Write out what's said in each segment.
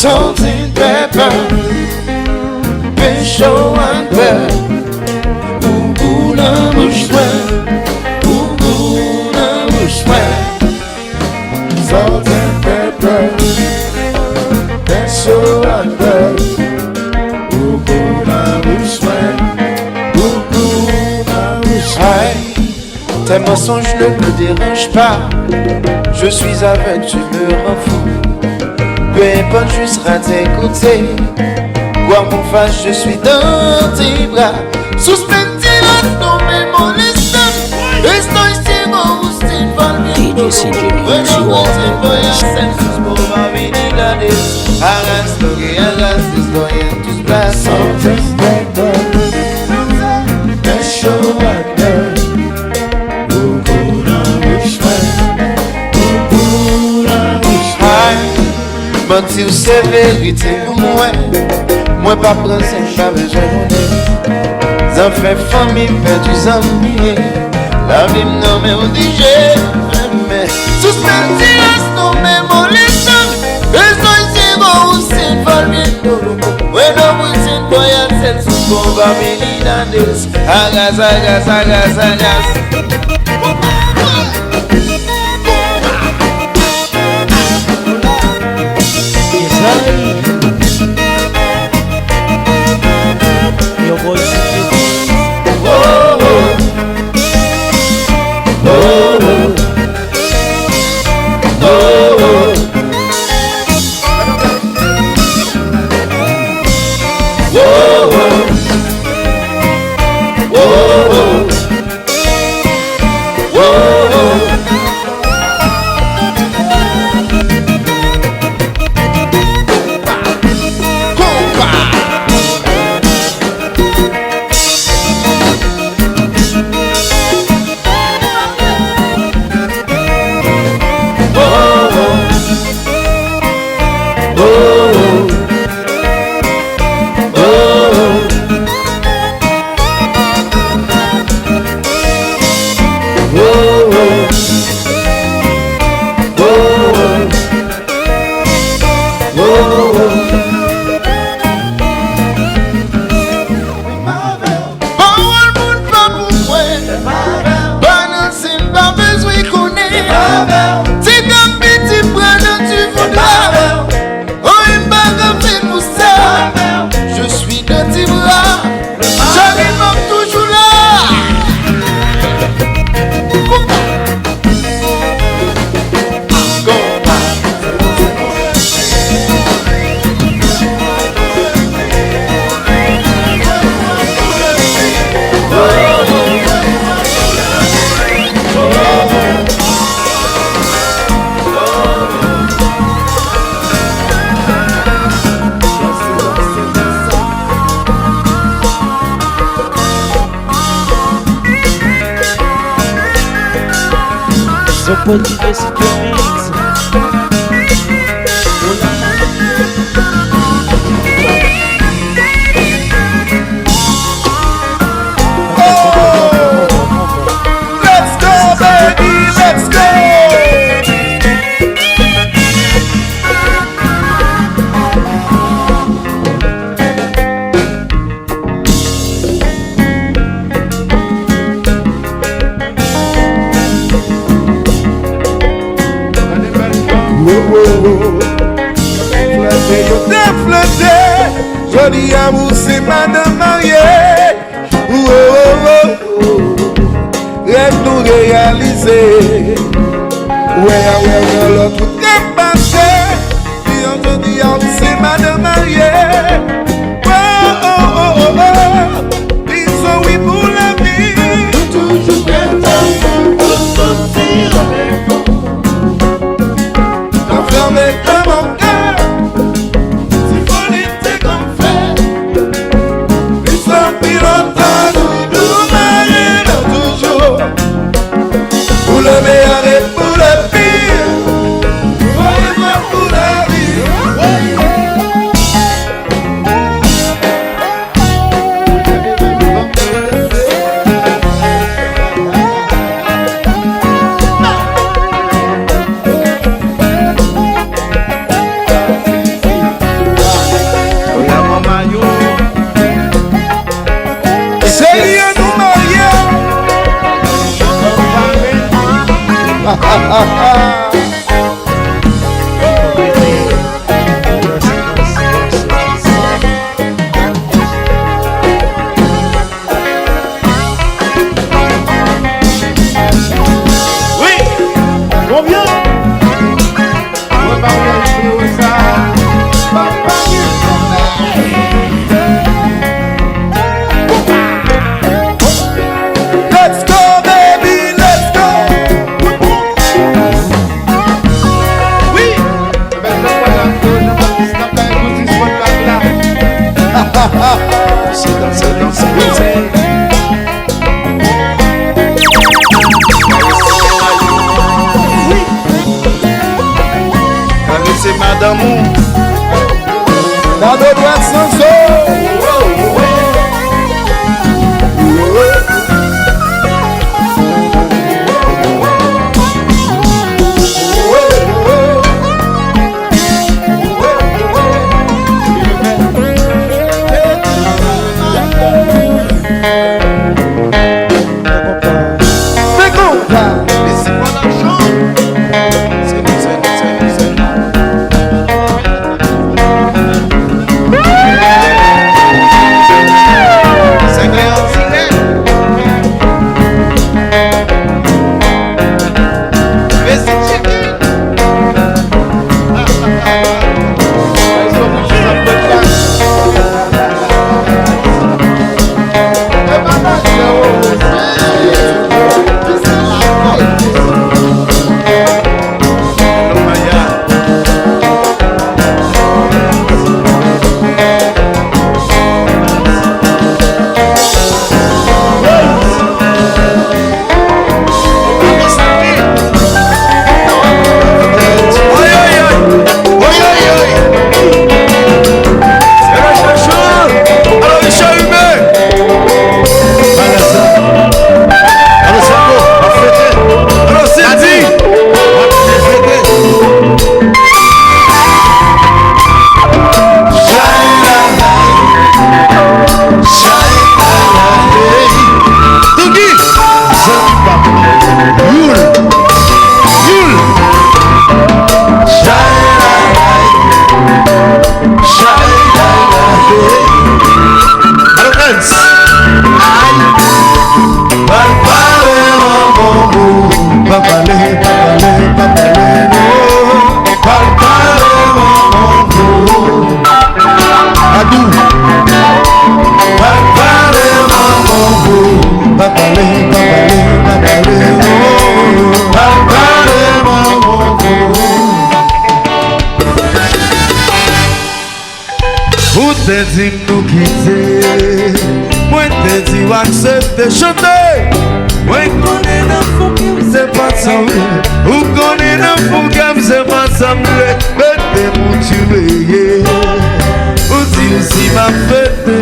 Salt and pepper, fish and bread. Ouh, la bouche pleine. Ouh, la bouche pleine. Salt and pepper, fish and bread. Ouh, la bouche pleine. Ouh, la bouche pleine. Tes mensonges ne me dérangent pas. Je suis aveugle, tu me rends fou. Peu importe, juste rater côté. Voir mon face, je suis dans tes bras. Suspendu la tombe, mon liston. Estoy ciego, usted va bien. Bueno, sensus por ma habilidades. Hagas lo que hagas, estoy en tus brazos. Mentir c'est vérité pour moi. Moi pas prendre c'est pas besoin de ça fait famille perdu amis. La vie me nomme au DJ mais suspendu non mais mon liston. Estoy ciego usted va bien. Bueno usted voy a hacer sus probabilidades. Hagas, hagas, hagas, hagas. Your voice is Pode ver se tu pensa. Let's go, baby, let's go. Joli amour, c'est madame mariée. Rêve nous réaliser. Ouais, l'autre est passé. Joli amour, c'est madame mariée. Ils sont oui pour la vie. Toujours ensemble pour sortir avec vous. Enfermé comme mon cœur. Pour le meilleur et pour le pire, voyez-moi pour la vie. C'est madame dans le droit sans Te di nous quitter, moi te di ou accepter chanter. Moi connais dans fou qui c'est pas semblé, ou connais dans fou qui c'est pas semblé. Mettez mon tuer, ou si aussi m'a fêté,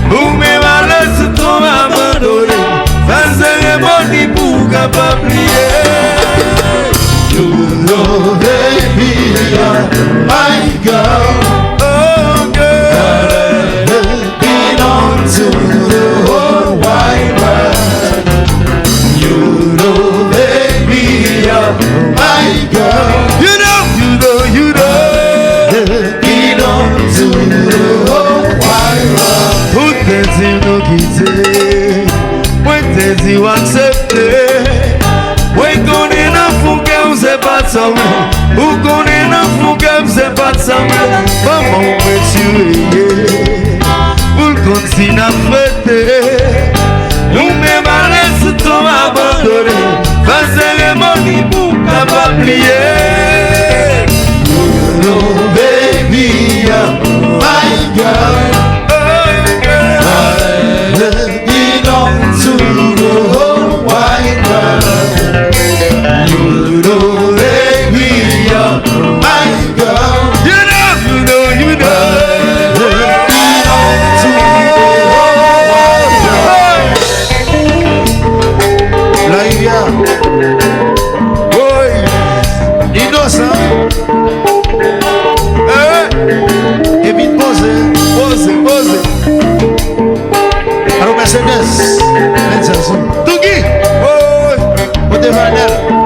ou mes malheurs se trouvent abandonnés. Fais cérémonie pour capable plier. You know baby, my girl. To the whole wide world, you know, baby, you're my girl. You belong to the whole wide world. Who tells you no quitter? When tells you accepter? When connaît un fou que c'est pas ça, ou connaît un fou que c'est pas ça, maman me tuer. Continue à fêter, nous-mêmes à l'aise trop abandonnés, pas cérémonie pour capable plier. No baby, my girl, I belong to the whole wide world. You know baby, my girl, you know. Innocent. Et vite pose. Alors Mercedes, Touki, oh, Vanel.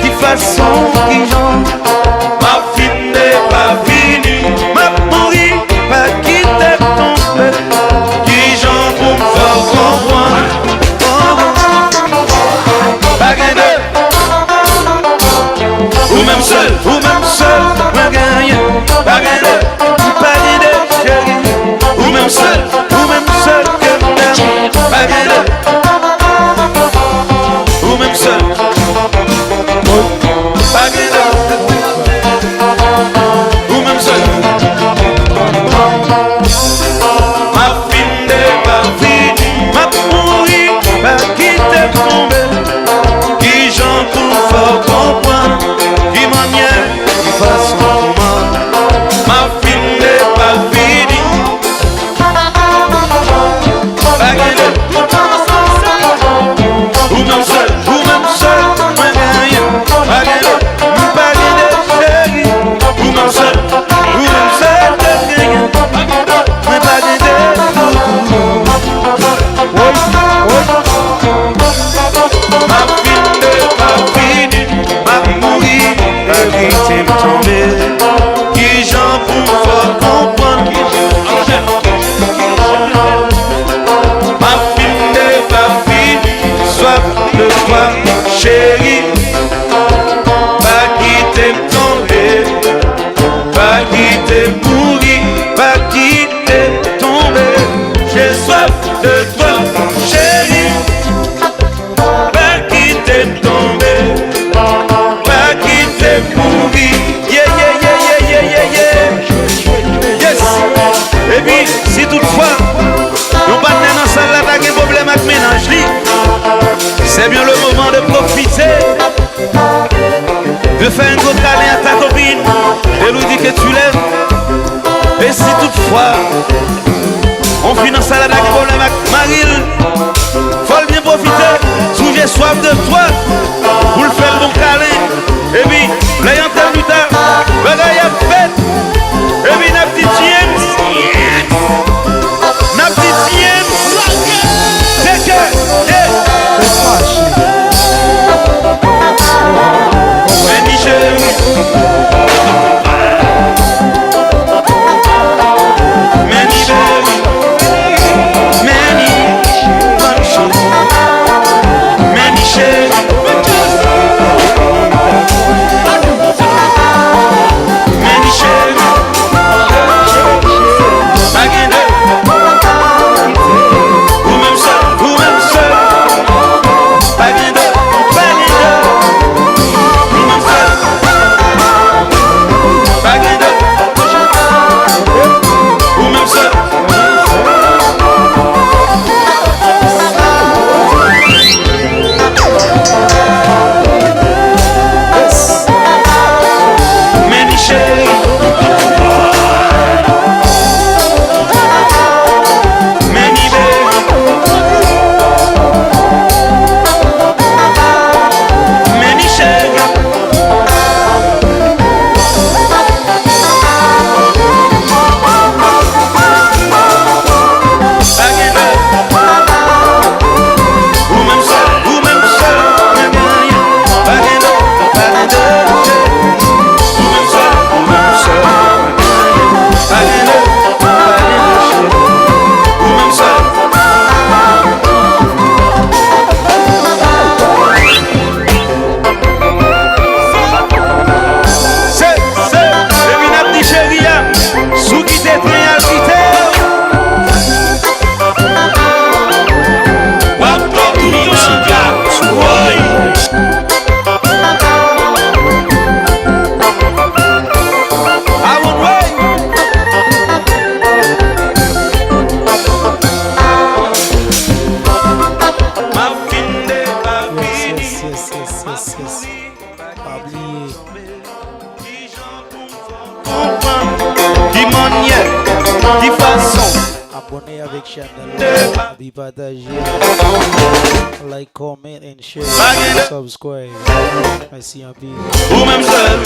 Qui façon qui j'en ma fille ou même seul, moi gagne, pas gagne, pas gagne, chérie, ou même seul, que t'aimes, pas gagne, ou même seul, pas gagne, ou même seul. Ma fille n'est pas finie, ma pourrie, pas quitter tomber, qui j'en trouve fort comprendre, qui manière, qui façon comment. Ma fille n'est pas finie, pas gagné, ou même seul, moi gagne, pas gagné, chérie, ou même seul, que gagne, moi pas gagné. Ma fille n'est pas finie, ma mourir, la vie t'aime tomber, qui j'en pour fort comprendre. Ma fille n'est pas finie, soif de toi, chérie, pas qui t'aime tomber, pas qui t'aime mourir, pas qui t'aime tomber. J'ai soif de toi, chérie, pas qui t'aime tomber, pas qui t'aime mourir. Yeah, yeah, yeah, yeah, yeah, yeah, yeah. Yes. Et puis, si toutefois, nous pas dans la salle là, t'as un problème avec ménage, c'est bien le moment de profiter, de faire un gros câlin à ta copine et lui dire que tu l'aimes. Et si toutefois, on finit dans la salle là, t'as un problème avec Maril, faut bien profiter, si j'ai soif de toi, pour le faire bon câlin. Et puis, l'ayant tel plus tard, bagaille à fête. Et puis, n'a petite James, c'est que, Many chérie, many chérie, many, many chérie, many chérie, again, ou même seul, again, Abonnez avec channel, puis partagez, like, comment and share, subscribe. Merci un peu. ou même seul.